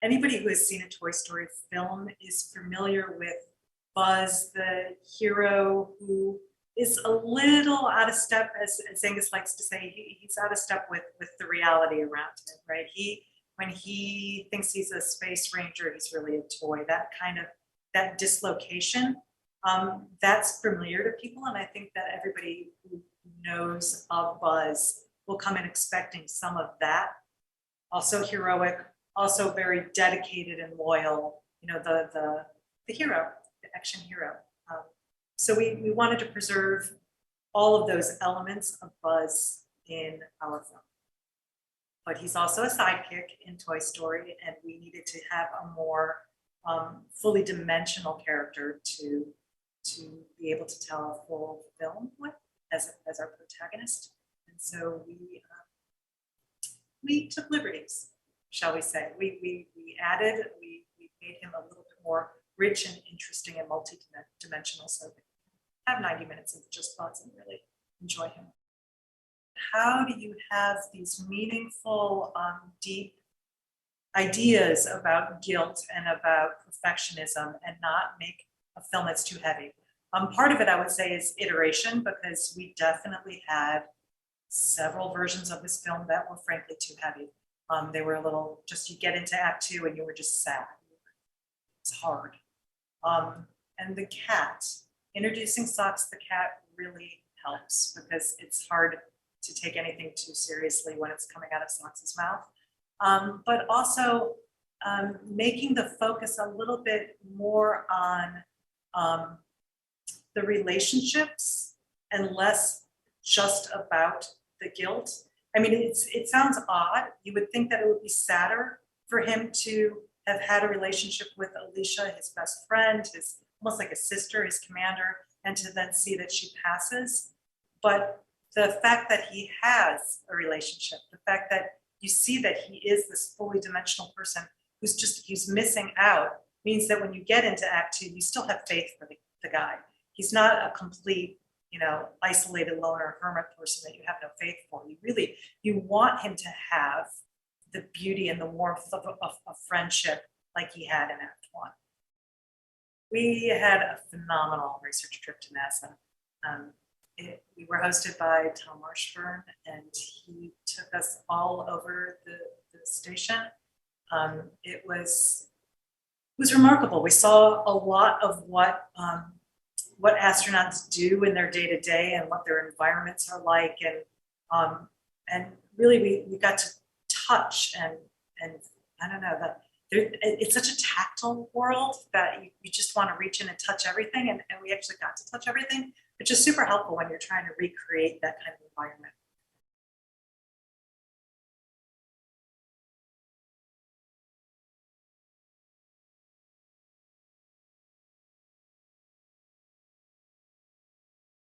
Anybody who has seen a Toy Story film is familiar with Buzz, the hero who is a little out of step, as Angus likes to say. He's out of step with the reality around him, right? When he thinks he's a space ranger, he's really a toy. That dislocation, that's familiar to people, and I think that everybody who knows of Buzz will come in expecting some of that. Also heroic, also very dedicated and loyal. You know, the hero, the action hero. So we wanted to preserve all of those elements of Buzz in our film. But he's also a sidekick in Toy Story, and we needed to have a more fully dimensional character to be able to tell a full film with as our protagonist. And so we took liberties, shall we say. We made him a little bit more rich and interesting and multi-dimensional, so that we have 90 minutes of just Buzz and really enjoy him. How do you have these meaningful, deep ideas about guilt and about perfectionism and not make a film that's too heavy? Part of it, I would say, is iteration, because we definitely had several versions of this film that were frankly too heavy. They were a little, just you get into Act 2 and you were just sad. It's hard. And the cat, introducing Socks the cat really helps, because it's hard to take anything too seriously when it's coming out of Socks' mouth. But also making the focus a little bit more on the relationships and less just about the guilt. I mean, it sounds odd. You would think that it would be sadder for him to have had a relationship with Alicia, his best friend, his almost like a sister, his commander, and to then see that she passes. But the fact that he has a relationship, the fact that you see that he is this fully dimensional person who's missing out, means that when you get into Act 2, you still have faith for the guy. He's not a complete, isolated loner hermit person that you have no faith for. You want him to have the beauty and the warmth of friendship like he had in Act 1. We had a phenomenal research trip to NASA. We were hosted by Tom Marshburn, and he took us all over the station. It was remarkable. We saw a lot of what astronauts do in their day-to-day and what their environments are like, and really we got to touch and I don't know, that it's such a tactile world that you just want to reach in and touch everything, and we actually got to touch everything, which is super helpful when you're trying to recreate that kind of environment.